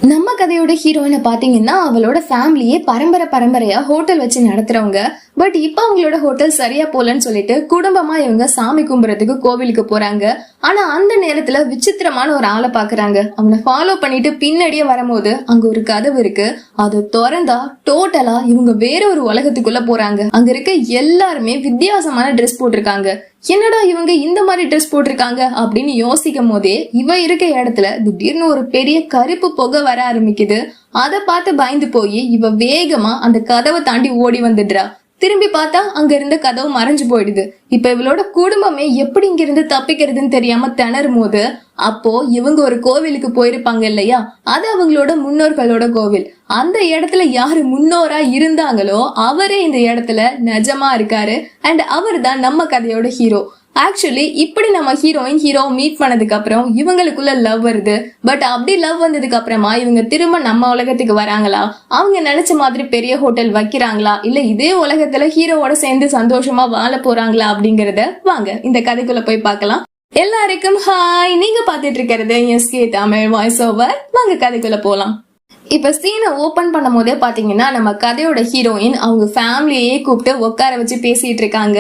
நம்ம கதையோட ஹீரோயினை பாத்தீங்கன்னா அவளோட ஃபேமிலியே பரம்பரையா ஹோட்டல் வச்சு நடத்துறவங்க. பட் இப்ப அவங்களோட ஹோட்டல் சரியா போலன்னு சொல்லிட்டு குடும்பமா இவங்க சாமி கும்புறதுக்கு கோவிலுக்கு போறாங்க. ஆனா அந்த நேரத்துல விசித்திரமான ஒரு ஆளை பாக்குறாங்க. அவனை ஃபாலோ பண்ணிட்டு பின்னாடியே வரும்போது அங்க ஒரு கதவு இருக்கு. அதை திறந்தா டோட்டலா இவங்க வேற ஒரு உலகத்துக்குள்ள போறாங்க. அங்க இருக்க எல்லாருமே வித்தியாசமான ட்ரெஸ் போட்டிருக்காங்க. என்னடா இவங்க இந்த மாதிரி ட்ரெஸ் போட்டிருக்காங்க அப்படின்னு யோசிக்கும் போதே இவ இருக்க இடத்துல திடீர்னு ஒரு பெரிய கருப்பு புகை வர ஆரம்பிக்குது. அதை பார்த்து பயந்து போய் இவ வேகமா அந்த கதவை தாண்டி ஓடி வந்துடுறா. திரும்பி பார்த்தா அங்க இருந்த கதவு மறைஞ்சு போயிடுது. இப்ப இவளோட குடும்பமே எப்படி இங்க இருந்து தப்பிக்கிறதுன்னு தெரியாம திணறும் போது அப்போ இவங்க ஒரு கோவிலுக்கு போயிருப்பாங்க இல்லையா, அது அவங்களோட முன்னோர்களோட கோவில். அந்த இடத்துல யாரு முன்னோரா இருந்தாங்களோ அவரே இந்த இடத்துல நிஜமா இருக்காரு. அண்ட் அவர் தான் நம்ம கதையோட ஹீரோ. ஆக்சுவலி இப்படி நம்ம ஹீரோ மீட் பண்ணதுக்கு அப்புறம் இவங்களுக்குள்ள லவ் வருது. பட் அப்படி லவ் வந்ததுக்கு அப்புறமா இவங்க திரும்ப நம்ம உலகத்துக்கு வராங்களா, அவங்க நினைச்ச மாதிரி பெரிய ஹோட்டல் வைக்கிறாங்களா, இல்ல இதே உலகத்துல ஹீரோவோட சேர்ந்து சந்தோஷமா வாழ போறாங்களா அப்படிங்கறத வாங்க இந்த கதைக்குள்ள போய் பார்க்கலாம். எல்லாருக்கும் ஹாய், நீங்க பாத்துட்டு இருக்கிறது எஸ்கே தமிழ் வாய்ஸ் ஓவர். வாங்க கதைக்குள்ள போலாம். இப்ப சீனை ஓபன் பண்ணும் போதே பாத்தீங்கன்னா நம்ம கதையோட ஹீரோயின் அவங்க ஃபேமிலியே கூப்பிட்டு உட்கார வச்சு பேசிட்டு இருக்காங்க.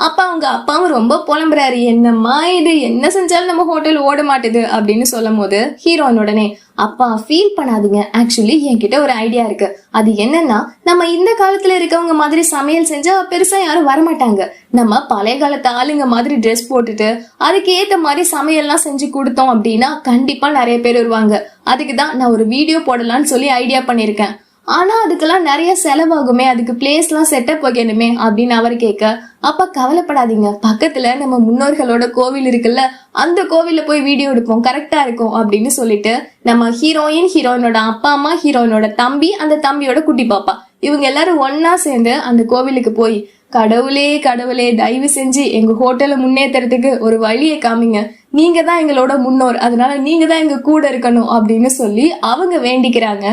அப்ப அவங்க அப்பாவும் ரொம்ப புலம்புறாரு, என்னம்மா இது, என்ன செஞ்சாலும் நம்ம ஹோட்டல் ஓட மாட்டுது அப்படின்னு சொல்லும் போது ஹீரோயின் உடனே, அப்பா ஃபீல் பண்ணாதீங்க, ஆக்சுவலி என்கிட்ட ஒரு ஐடியா இருக்கு. அது என்னன்னா, நம்ம இந்த காலத்துல இருக்கவங்க மாதிரி சமையல் செஞ்சா பெருசா யாரும் வரமாட்டாங்க. நம்ம பழைய காலத்து ஆளுங்க மாதிரி ட்ரெஸ் போட்டுட்டு அதுக்கு ஏத்த மாதிரி சமையல்லாம் செஞ்சு கொடுத்தோம் அப்படின்னா கண்டிப்பா நிறைய பேர் வருவாங்க. அதுக்குதான் நான் ஒரு வீடியோ போடலான்னு சொல்லி ஐடியா பண்ணிருக்கேன். ஆனா அதுக்கெல்லாம் நிறைய செலவாகுமே, அதுக்கு பிளேஸ் எல்லாம் செட்டப் வைக்கணுமே அப்படின்னு அவர் கேட்க, அப்ப கவலைப்படாதீங்க, பக்கத்துல நம்ம முன்னோர்களோட கோவில் இருக்குல்ல, அந்த கோவில்ல போய் வீடியோ எடுப்போம், கரெக்டா இருக்கும் அப்படின்னு சொல்லிட்டு நம்ம ஹீரோயினோட அப்பா அம்மா, ஹீரோயினோட தம்பி, அந்த தம்பியோட குட்டி பாப்பா, இவங்க எல்லாரும் ஒன்னா சேர்ந்து அந்த கோவிலுக்கு போய், கடவுளே தயவு செஞ்சு எங்க ஹோட்டலை முன்னேற்றத்துக்கு ஒரு வழியை காமிங்க, நீங்க தான் எங்களோட முன்னோர், அதனால நீங்க தான் எங்க கூட இருக்கணும் அப்படின்னு சொல்லி அவங்க வேண்டிக்கிறாங்க.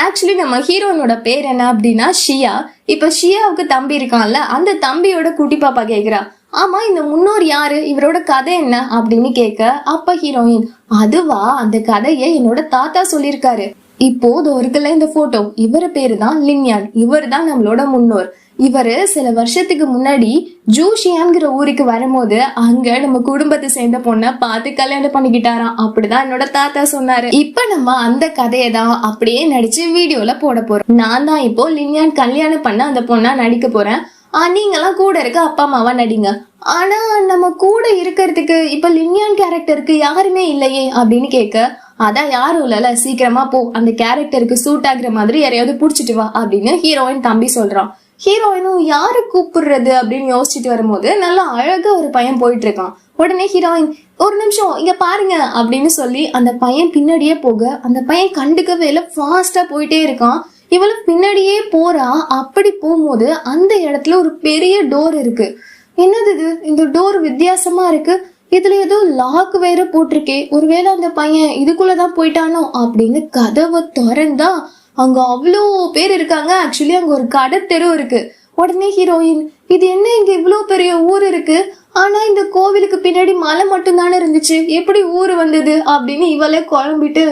ஆக்சுவலி நம்ம ஹீரோனோட பேர் என்ன அப்படின்னா ஷியா. இப்ப ஷியாவுக்கு தம்பி இருக்கான்ல, அந்த தம்பியோட குட்டி பாப்பா கேக்குறா, ஆமா இந்த முன்னோர் யாரு, இவரோட கதை என்ன அப்படின்னு கேட்க, அப்ப ஹீரோயின், அதுவா, அந்த கதையை என்னோட தாத்தா சொல்லியிருக்காரு. இப்போது இருக்குல்ல இந்த போட்டோ, இவரு பேரு தான் லின்யான், இவர் தான் நம்மளோட முன்னோர். இவரு சில வருஷத்துக்கு முன்னாடி ஜூஷியான்கிற ஊருக்கு வரும்போது அங்க நம்ம குடும்பத்தை சேர்ந்த பொண்ணை பார்த்து கல்யாணம் பண்ணிக்கிட்டாராம். அப்படிதான் என்னோட தாத்தா சொன்னாரு. இப்ப நம்ம அந்த கதையை தான் அப்படியே நடிச்சு வீடியோல போட போறோம். நான் தான் இப்போ லின்யான் கல்யாணம் பண்ண அந்த பொண்ணா நடிக்க போறேன். நீங்கெல்லாம் கூட இருக்க அப்பா அம்மாவா நடிங்க. ஆனா நம்ம கூட இருக்கிறதுக்கு இப்ப லின்யான் கேரக்டருக்கு யாருமே இல்லையே அப்படின்னு கேட்க, அதான் யாரும் இல்லல, சீக்கிரமா போ, அந்த கேரக்டருக்கு சூட் ஆகுற மாதிரி யாரையாவது புடிச்சிட்டு வா அப்படின்னு ஹீரோயின் தம்பி சொல்றான். ஹீரோயினும் யாரு கூப்பிடுறது அப்படின்னு யோசிச்சுட்டு வரும்போது நல்லா அழகா ஒரு பையன் போயிட்டு இருக்கான். உடனே ஹீரோயின், ஒரு நிமிஷம் இங்க பாருங்க அப்படின்னு சொல்லி அந்த பையன் பின்னாடியே போக, அந்த பையன் கண்டுக்கவே இல்லை, ஃபாஸ்டா போயிட்டே இருக்கான். இவளு பின்னாடியே போறா. அப்படி போகும்போது அந்த இடத்துல ஒரு பெரிய டோர் இருக்கு. என்னது இது, இந்த டோர் வித்தியாசமா இருக்கு, இதுல ஏதோ லாக் வேற போட்டிருக்கே, ஒருவேளை அந்த பையன் இதுக்குள்ளதான் போயிட்டானோ அப்படின்னு கதவை திறந்தா அங்க அவ்வளோ பேர் இருக்காங்க. ஆக்சுவலி அங்க ஒரு கடை தெரு இருக்கு. உடனே ஹீரோயின், இது என்ன இங்க இவ்வளவு பெரிய ஊர் இருக்கு, ஆனா இந்த கோவிலுக்கு பின்னாடி மலை மட்டும் தானே இருந்துச்சு, எப்படி ஊரு வந்தது அப்படின்னு இவளே குழம்பிட்டு,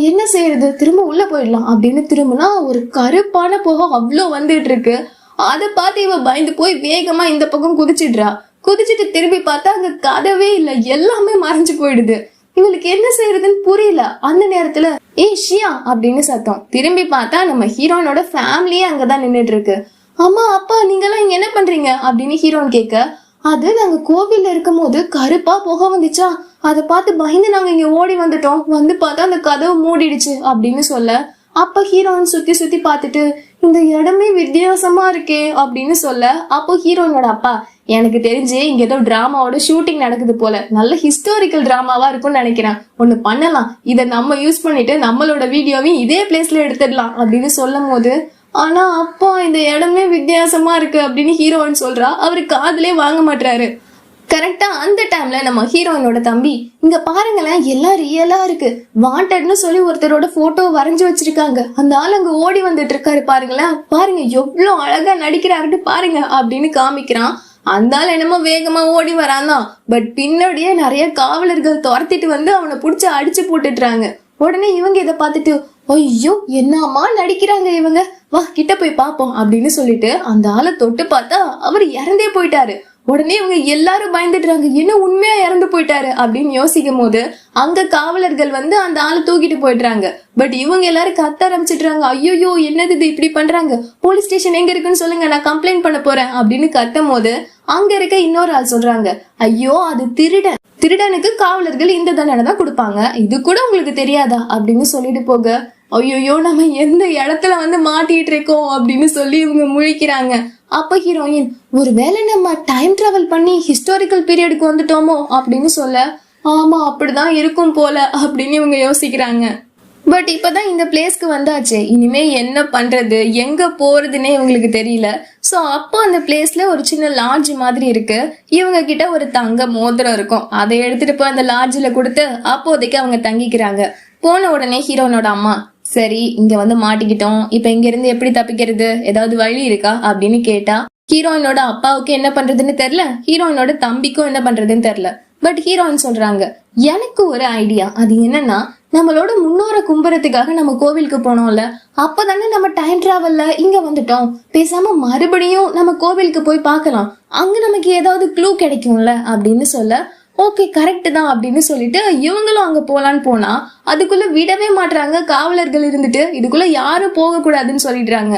என்ன செய்யறது, திரும்ப உள்ள போயிடலாம் அப்படின்னு திரும்பினா ஒரு கருப்பான புகை அவ்வளோ வந்துட்டு இருக்கு. அதை பார்த்து இவ பயந்து போய் வேகமா இந்த பக்கம் குதிச்சிட்டு திரும்பி பார்த்தா அங்க கதவே இல்லை, எல்லாமே மறைஞ்சு போயிடுது. இவளுக்கு என்ன செய்யறதுன்னு புரியல. அந்த நேரத்துல ஷியா அப்படின்னு சத்தம். திரும்பி பார்த்தா நம்ம ஹீரோனோட ஃபேமிலியே அங்கதான் நின்றுட்டு இருக்கு. அம்மா அப்பா நீங்கெல்லாம் இங்க என்ன பண்றீங்க அப்படின்னு ஹீரோன் கேட்க, அது நாங்க கோவில்ல இருக்கும் போது கருப்பா புகை வந்துச்சா, அதை பார்த்து பயந்து நாங்க இங்க ஓடி வந்துட்டோம், வந்து பார்த்தா அந்த கதவு மூடிடுச்சு அப்படின்னு சொல்ல, அப்ப ஹீரோயின் சுத்தி பார்த்துட்டு இந்த இடமே வித்தியாசமா இருக்கே அப்படின்னு சொல்ல, அப்போ ஹீரோயினோட அப்பா, எனக்கு தெரிஞ்சு இங்க ஏதோ டிராமாவோட ஷூட்டிங் நடக்குது போல, நல்ல ஹிஸ்டாரிக்கல் டிராமாவா இருக்கும்னு நினைக்கிறேன், ஒண்ணு பண்ணலாம், இதை நம்ம யூஸ் பண்ணிட்டு நம்மளோட வீடியோவையும் இதே பிளேஸ்ல எடுத்துடலாம் அப்படின்னு சொல்லும் போது, ஆனா அப்பா இந்த இடமே வித்தியாசமா இருக்கு அப்படின்னு ஹீரோயின் சொல்றா. அவரு காதுலே வாங்க மாட்டாரு. கரெக்டா அந்த டைம்ல நம்ம ஹீரோயினோட தம்பி, இங்க பாருங்களேன் எல்லாம் ரியலா இருக்கு, வாண்டட்னு சொல்லி ஒருத்தரோட போட்டோ வரைஞ்சு வச்சிருக்காங்க, அந்த ஆள் அங்க ஓடி வந்துட்டு இருக்காரு பாருங்களேன், பாருங்க எவ்வளவு அழகா நடிக்கிறாருன்னு பாருங்க அப்படின்னு காமிக்கிறான். அந்த ஆள் என்னமோ வேகமா ஓடி வரான் தான், பட் பின்னாடியே நிறைய காவலர்கள் துரத்திட்டு வந்து அவனை புடிச்சு அடிச்சு போட்டுடுறாங்க. உடனே இவங்க இதை பார்த்துட்டு, ஐயோ என்னம்மா நடிக்கிறாங்க இவங்க, வா கிட்ட போய் பாப்போம் அப்படின்னு சொல்லிட்டு அந்த ஆளை தொட்டு பார்த்தா அவர் இறந்தே போயிட்டாரு. உடனே இவங்க எல்லாரும் பயந்துடுறாங்க, என்ன உண்மையா இறந்து போயிட்டாரு அப்படின்னு யோசிக்கும் போது அங்க காவலர்கள் வந்து அந்த ஆளை தூக்கிட்டு போயிடுறாங்க. பட் இவங்க எல்லாரும் கத்த ஆரம்பிச்சிடுறாங்க, ஐயோ என்னது இது இப்படி பண்றாங்க, போலீஸ் ஸ்டேஷன் எங்க இருக்குன்னு சொல்லுங்க, நான் கம்ப்ளைண்ட் பண்ண போறேன் அப்படின்னு கத்தும் போது அங்க இருக்க இன்னொரு ஆள் சொல்றாங்க, ஐயோ அது திருடன், திருடனுக்கு காவலர்கள் இந்த தண்டனை தான் கொடுப்பாங்க, இது கூட உங்களுக்கு தெரியாதா அப்படின்னு சொல்லிட்டு போக, ஐயோ நம்ம எந்த இடத்துல வந்து மாட்டிட்டு இருக்கோம் அப்படின்னு சொல்லி இவங்க முழிக்கிறாங்க. அப்ப ஹீரோயின், ஒருவேளை நம்ம டைம் டிராவல் பண்ணி ஹிஸ்டாரிக்கல் பீரியடுக்கு வந்துட்டோமோ அப்படின்னு சொல்ல, ஆமா அப்படிதான் இருக்கும் போல அப்படின்னு இவங்க யோசிக்கிறாங்க. பட் இப்பதான் இந்த பிளேஸ்க்கு வந்தாச்சு, இனிமே என்ன பண்றது எங்க போறதுன்னே இவங்களுக்கு தெரியல. சோ அப்போ அந்த பிளேஸ்ல ஒரு சின்ன லாட்ஜ் மாதிரி இருக்கு. இவங்க கிட்ட ஒரு தங்க மோதிரம் இருக்கும், அதை எடுத்துட்டு போய் அந்த லாட்ஜ்ல கொடுத்து அப்போதைக்கு அவங்க தங்கிக்கிறாங்க. போன உடனே ஹீரோனோட அம்மா, சரி இங்க வந்து மாட்டிக்கிட்டோம், இப்ப இங்க இருந்து எப்படி தப்பிக்கிறது, ஏதாவது வழி இருக்கா அப்படின்னு கேட்டா, ஹீரோயினோட அப்பாவுக்கு என்ன பண்றதுன்னு தெரியல, ஹீரோயினோட தம்பிக்கும் என்ன பண்றதுன்னு தெரியல. பட் ஹீரோயின் சொல்றாங்க, எனக்கு ஒரு ஐடியா, அது என்னன்னா நம்மளோட முன்னோரை கும்புறதுக்காக நம்ம கோவிலுக்கு போனோம்ல, அப்பதானே நம்ம டைம் டிராவல்ல இங்க வந்துட்டோம், பேசாம மறுபடியும் நம்ம கோவிலுக்கு போய் பார்க்கலாம், அங்க நமக்கு ஏதாவது க்ளூ கிடைக்கும்ல அப்படின்னு சொல்ல, ஓகே கரெக்ட் தான் அப்படின்னு சொல்லிட்டு இவங்களும் அங்க போலான்னு போனா அதுக்குள்ள விடவே மாட்டாங்க காவலர்கள் இருந்துட்டு, இதுக்குள்ள யாரும் போக கூடாதுன்னு சொல்லிடுறாங்க.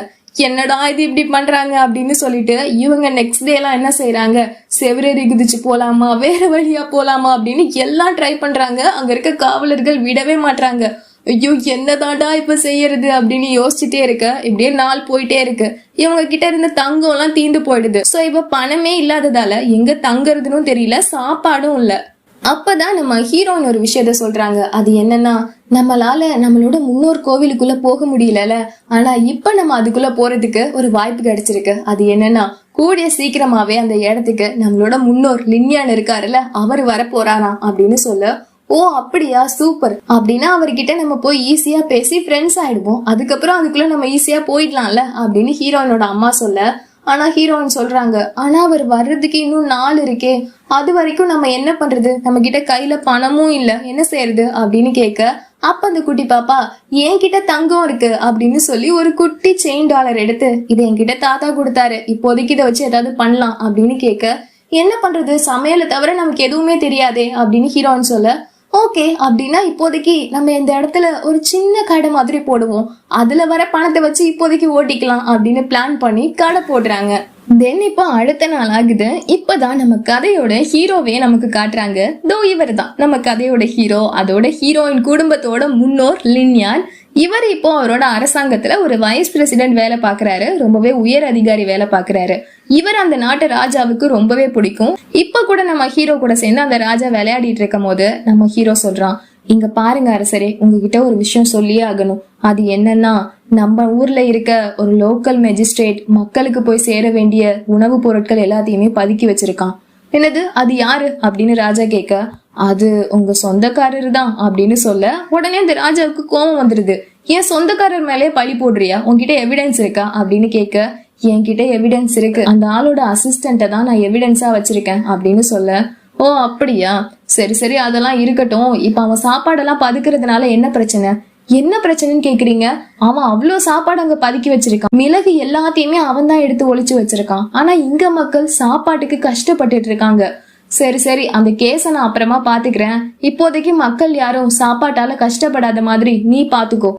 என்னடா இது இப்படி பண்றாங்க அப்படின்னு சொல்லிட்டு இவங்க நெக்ஸ்ட் டே எல்லாம் என்ன செய்யறாங்க, செவரேறி குதிச்சு போலாமா வேற வழியா போலாமா அப்படின்னு எல்லாம் ட்ரை பண்றாங்க. அங்க இருக்க காவலர்கள் விடவே மாட்டாங்க. ஐயோ என்னதாடா இப்ப செய்யறது அப்படின்னு யோசிச்சுட்டே இருக்க. இப்படியே நாள் போயிட்டே இருக்கு. இவங்க கிட்ட இருந்த தங்கம் எல்லாம் தீந்து போயிடுது. சோ இப்ப பணமே இல்லாததால எங்க தங்குறதுன்னு தெரியல, சாப்பாடும் இல்ல. அப்பதான் நம்ம ஹீரோயின் ஒரு விஷயத்த சொல்றாங்க, அது என்னன்னா நம்மளால நம்மளோட முன்னோர் கோவிலுக்குள்ள போக முடியல, ஆனா இப்ப நம்ம அதுக்குள்ள போறதுக்கு ஒரு வாய்ப்பு கிடைச்சிருக்கு. அது என்னன்னா கூடிய சீக்கிரமாவே அந்த இடத்துக்கு நம்மளோட முன்னோர் லின்யான் இருக்காருல்ல, அவர் வர போறாராம் அப்படின்னு சொல்ல, ஓ அப்படியா சூப்பர் அப்படின்னா அவர்கிட்ட நம்ம போய் ஈஸியா பேசி ஃப்ரெண்ட்ஸ் ஆயிடுவோம், அதுக்கப்புறம் அதுக்குள்ள நம்ம ஈஸியா போயிடலாம்ல அப்படின்னு ஹீரோயினோட அம்மா சொல்ல, ஆனா ஹீரோயின் சொல்றாங்க, ஆனா அவர் வர்றதுக்கு இன்னும் நாள் இருக்கே, அது வரைக்கும் நம்ம என்ன பண்றது, நம்ம கிட்ட கையில பணமும் இல்ல, என்ன செய்யறது அப்படின்னு கேட்க, அப்ப அந்த குட்டி பாப்பா என்கிட்ட தங்கம் இருக்கு அப்படின்னு சொல்லி ஒரு குட்டி செயின் டாலர் எடுத்து, இது என்கிட்ட தாத்தா கொடுத்தாரு, இப்போதைக்கு இதை வச்சு ஏதாவது பண்ணலாம் அப்படின்னு கேட்க, என்ன பண்றது சமையலை தவிர நமக்கு எதுவுமே தெரியாதே அப்படின்னு ஹீரோயின் சொல்ல, ஓகே அப்படின்னா இப்போதைக்கு நம்ம இந்த இடத்துல ஒரு சின்ன கடை மாதிரி போடுவோம், அதுல வர பணத்தை வச்சு இப்போதைக்கு ஓட்டிக்கலாம் அப்படின்னு பிளான் பண்ணி கடை போடுறாங்க. தென் இப்போ அடுத்த நாள் ஆகுது. இப்பதான் நம்ம கதையோட ஹீரோவே நமக்கு காட்டுறாங்க. தோ இவர் தான் நம்ம கதையோட ஹீரோ, அதோட ஹீரோயின் குடும்பத்தோட முன்னோர் லின்யான். இவர் இப்போ அவரோட அரசாங்கத்துல ஒரு வைஸ் பிரசிடென்ட் வேலை பாக்குறாரு, ரொம்பவே உயர் அதிகாரி வேலை பாக்குறாரு. இவர் அந்த நாட்டு ராஜாவுக்கு ரொம்பவே பிடிக்கும். இப்ப கூட நம்ம ஹீரோ கூட சேர்ந்து அந்த ராஜா விளையாடிட்டு இருக்கும் போது நம்ம ஹீரோ சொல்றான், இங்க பாருங்க அரசரே, உங்ககிட்ட ஒரு விஷயம் சொல்லியே ஆகணும். அது என்னன்னா நம்ம ஊர்ல இருக்க ஒரு லோக்கல் மேஜிஸ்ட்ரேட் மக்களுக்கு போய் சேர வேண்டிய உணவு பொருட்கள் எல்லாத்தையுமே பதுக்கி வச்சிருக்கான். என்னது அது யாரு அப்படின்னு ராஜா கேட்க, அது உங்க சொந்தக்காரர் தான் அப்படின்னு சொல்ல, உடனே அந்த ராஜாவுக்கு கோபம் வந்துருது. என் சொந்தக்காரர் மேலே பழி போடுறியா, உன்கிட்ட எவிடன்ஸ் இருக்கா அப்படின்னு கேட்க, என்கிட்ட எவிடன்ஸ் இருக்கு, அந்த ஆளோட அசிஸ்டண்ட்டை தான் நான் எவிடன்ஸா வச்சிருக்கேன் அப்படின்னு சொல்ல, ஓ அப்படியா சரி சரி அதெல்லாம் இருக்கட்டும், இப்ப அவன் சாப்பாடெல்லாம் பதுக்குறதுனால என்ன பிரச்சனை, என்ன பிரச்சனைன்னு கேக்குறீங்க, அவன் அவ்வளவு சாப்பாடு அங்க பதுக்கி வச்சிருக்கான், மிளகு எல்லாத்தையுமே அவன் தான் எடுத்து ஒளிச்சு வச்சிருக்கான், ஆனா இங்க மக்கள் சாப்பாட்டுக்கு கஷ்டப்பட்டுட்டு இருக்காங்க. சரி சரி அந்த கேஸ நான் அப்புறமா பாத்துக்கிறேன், இப்போதைக்கு மக்கள் யாரும் சாப்பாட்டால கஷ்டப்படாத மாதிரி நீ பாத்துக்கோ,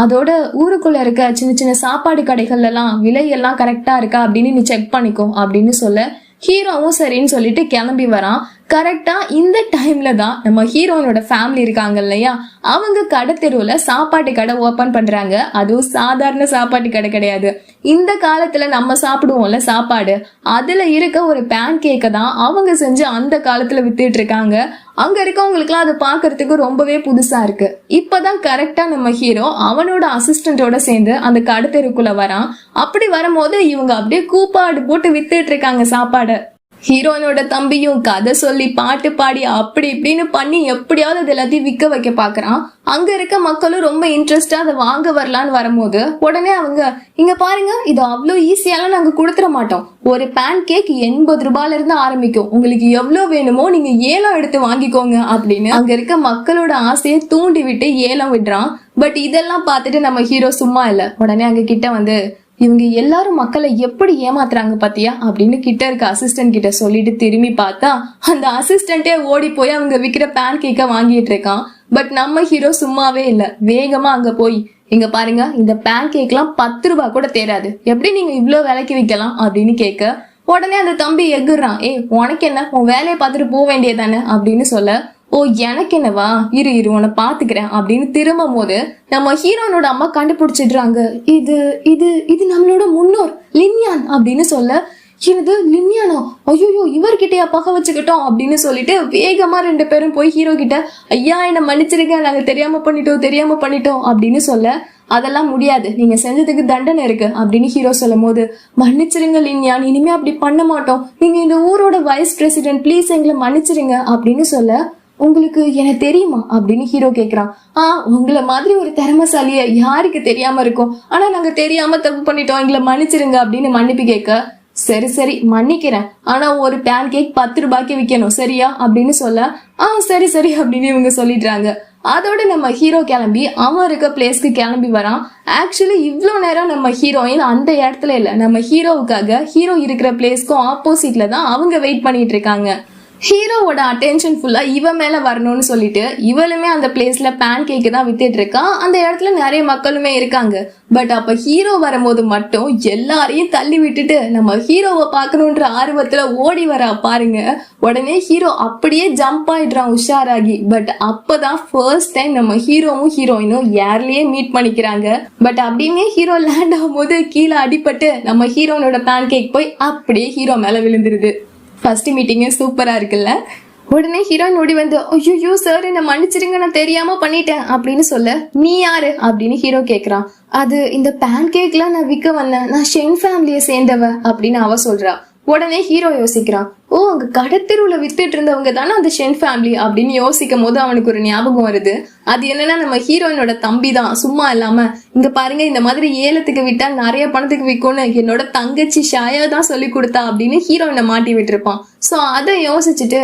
அதோட ஊருக்குள்ள இருக்க சின்ன சின்ன சாப்பாடு கடைகள்ல எல்லாம் விலை எல்லாம் கரெக்டா இருக்கா அப்படின்னு நீ செக் பண்ணிக்கோ அப்படின்னு சொல்ல, ஹீரோவும் சரின்னு சொல்லிட்டு கிளம்பி வரான். கரெக்டா இந்த டைம்ல தான் நம்ம ஹீரோயினோட ஃபேமிலி இருக்காங்க இல்லையா, அவங்க கடை தெருவுல சாப்பாட்டு கடை ஓபன் பண்றாங்க. அதுவும் சாதாரண சாப்பாட்டு கடை கிடையாது, இந்த காலத்துல நம்ம சாப்பிடுவோம்ல சாப்பாடு, அதுல இருக்க ஒரு பேன் கேக்க தான் அவங்க செஞ்சு அந்த காலத்துல வித்துட்டு இருக்காங்க. அங்க இருக்கவங்களுக்கு எல்லாம் அதை பாக்குறதுக்கு ரொம்பவே புதுசா இருக்கு. இப்பதான் கரெக்டா நம்ம ஹீரோ அவனோட அசிஸ்டன்டோட சேர்ந்து அந்த கடை தெருக்குள்ள வரான். அப்படி வரும்போது இவங்க அப்படியே கூப்பாடு போட்டு வித்துட்டு இருக்காங்க சாப்பாடு. ஹீரோயினோட தம்பியும் கதை சொல்லி பாட்டு பாடி அப்படி இப்படின்னு பண்ணி எப்படியாவது அது எல்லாத்தையும் விற்க வைக்க பாக்குறான். அங்க இருக்க மக்களும் ரொம்ப இன்ட்ரெஸ்டா அதை வாங்க வரலான்னு வரும்போது உடனே அவங்க, இங்க பாருங்க, இது அவ்வளவு ஈஸியாலாம் நாங்க கொடுத்துட மாட்டோம். ஒரு பேன் கேக் 80 ரூபாயில இருந்து ஆரம்பிக்கும், உங்களுக்கு எவ்வளவு வேணுமோ நீங்க ஏலம் எடுத்து வாங்கிக்கோங்க அப்படின்னு அங்க இருக்க மக்களோட ஆசையை தூண்டி விட்டு ஏலம் விடுறான். பட் இதெல்லாம் பார்த்துட்டு நம்ம ஹீரோ சும்மா இல்ல, உடனே அங்க கிட்ட வந்து, இவங்க எல்லாரும் மக்களை எப்படி ஏமாத்துறாங்க பாத்தியா அப்படின்னு கிட்ட இருக்க அசிஸ்டன்ட் கிட்ட சொல்லிட்டு திரும்பி பார்த்தா அந்த அசிஸ்டன்டே ஓடி போய் அவங்க விக்கிற பேன் கேக்க வாங்கிட்டு இருக்கான். பட் நம்ம ஹீரோ சும்மாவே இல்ல, வேகமா அங்க போய், இங்க பாருங்க, இந்த பேன் கேக்லாம் 10 ரூபாய் கூட தேராது, எப்படி நீங்க இவ்வளவு விலைக்கு விற்கலாம் அப்படின்னு கேட்க உடனே அந்த தம்பி எகுறான், உனக்கு என்ன, உன் வேலையை பார்த்துட்டு போக வேண்டியதானே அப்படின்னு சொல்ல, ஓ எனக்கு என்னவா, இரு உன்னை பாத்துக்கிறேன் அப்படின்னு திரும்பும் போது நம்ம ஹீரோனோட அம்மா கண்டுபிடிச்சிடுறாங்க, இது இது இது நம்மளோட முன்னோர் லின்யான் அப்படின்னு சொல்ல, இது லின்யானோ, ஐயோ இவர்கிட்டயா பகை வச்சுக்கிட்டோம் அப்படின்னு சொல்லிட்டு வேகமா 2 பேரும் போய் ஹீரோ கிட்ட, ஐயா என்ன மன்னிச்சிருங்க, நாங்க தெரியாம பண்ணிட்டோம் அப்படின்னு சொல்ல, அதெல்லாம் முடியாது, நீங்க செஞ்சதுக்கு தண்டனை இருக்கு அப்படின்னு ஹீரோ சொல்லும் போது, மன்னிச்சிருங்க லின்யான், இனிமே அப்படி பண்ண மாட்டோம், நீங்க இந்த ஊரோட வைஸ் பிரசிடென்ட், ப்ளீஸ் எங்களை மன்னிச்சிருங்க அப்படின்னு சொல்ல, உங்களுக்கு எனக்கு தெரியுமா அப்படின்னு ஹீரோ கேக்குறான். உங்களை மாதிரி ஒரு திறமைசாலிய யாருக்கு தெரியாம இருக்கும், ஆனா நாங்க தெரியாம தப்பு பண்ணிட்டோம், எங்களை மன்னிச்சிருங்க அப்படின்னு மன்னிப்பு கேட்க, சரி மன்னிக்கிறேன், ஆனா ஒரு பேன் கேக் 10 ரூபாய்க்கு விற்கணும் சரியா அப்படின்னு சொல்ல, சரி அப்படின்னு இவங்க சொல்லிடுறாங்க. அதோட நம்ம ஹீரோ கிளம்பி அவன் இருக்க பிளேஸ்க்கு கிளம்பி வரான். ஆக்சுவலி இவ்வளோ நேரம் நம்ம ஹீரோயின் அந்த இடத்துல இல்ல, நம்ம ஹீரோவுக்காக ஹீரோ இருக்கிற பிளேஸ்க்கும் ஆப்போசிட்ல தான் அவங்க வெயிட் பண்ணிட்டு இருக்காங்க. ஹீரோவோட அட்டென்ஷன் ஃபுல்லா இவ மேல வரணும்னு சொல்லிட்டு இவளுமே அந்த பிளேஸ்ல பேன் கேக்கு தான் வித்துட்டு இருக்கா. அந்த இடத்துல நிறைய மக்களுமே இருக்காங்க. பட் அப்ப ஹீரோ வரும்போது மட்டும் எல்லாரையும் தள்ளி விட்டுட்டு நம்ம ஹீரோவை பார்க்கணுன்ற ஆர்வத்துல ஓடி வரா பாருங்க. உடனே ஹீரோ அப்படியே ஜம்ப் ஆயிடுறான் உஷாராகி. பட் அப்பதான் ஃபர்ஸ்ட் டைம் நம்ம ஹீரோவும் ஹீரோயினும் ஏர்லயே மீட் பண்ணிக்கிறாங்க. பட் அப்படியுமே ஹீரோ லேண்ட் ஆகும்போது கீழே அடிபட்டு நம்ம ஹீரோனோட பேன் கேக் போய் அப்படியே ஹீரோ மேல விழுந்துருது. ஃபர்ஸ்ட் மீட்டிங்கே சூப்பரா இருக்குல்ல. உடனே ஹீரோயின் ஓடி வந்து, ஐயோ சார் என்ன மன்னிச்சிருங்க, நான் தெரியாம பண்ணிட்டேன் அப்படின்னு சொல்ல, நீ யாரு அப்படின்னு ஹீரோ கேக்குறான். அது இந்த பேன் கேக்லாம் நான் விற்க வந்தேன், நான் ஷென் ஃபேமிலியை சேர்ந்தவ அப்படின்னு அவ சொல்றா. உடனே ஹீரோ யோசிக்கிறான், ஓ அங்க கடத்தெருவுல வித்துட்டு இருந்தவங்க தானே அந்த ஷென் ஃபேமிலி அப்படின்னு யோசிக்கும் போது அவனுக்கு ஒரு ஞாபகம் வருது. அது என்னன்னா நம்ம ஹீரோயினோட தம்பி தான். சும்மா இல்லாம இங்க பாருங்க, இந்த மாதிரி ஏலத்துக்கு விட்டா நிறைய பணத்துக்கு விற்கும்னு என்னோட தங்கச்சி ஷாயா தான் சொல்லி கொடுத்தா அப்படின்னு ஹீரோயினை மாட்டி விட்டுருப்பான். சோ அதை யோசிச்சுட்டு,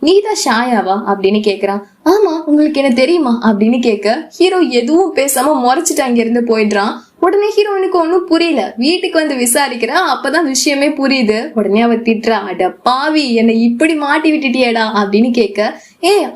நீதான் ஷாயாவா அப்படின்னு கேக்குறான். ஆமா, உங்களுக்கு என்ன தெரியுமா அப்படின்னு கேட்க ஹீரோ எதுவும் பேசாம முறைச்சிட்டு அங்க இருந்து போயிடுறான். உடனே ஹீரோயினுக்கு ஒன்னும் புரியல. வீட்டுக்கு வந்து விசாரிக்கிறா, அப்பதான் விஷயமே புரியுது. உடனே அவ திட்டுறா, அட பாவி, என்னை இப்படி மாட்டி விட்டுட்டியேடா அப்படின்னு கேட்க,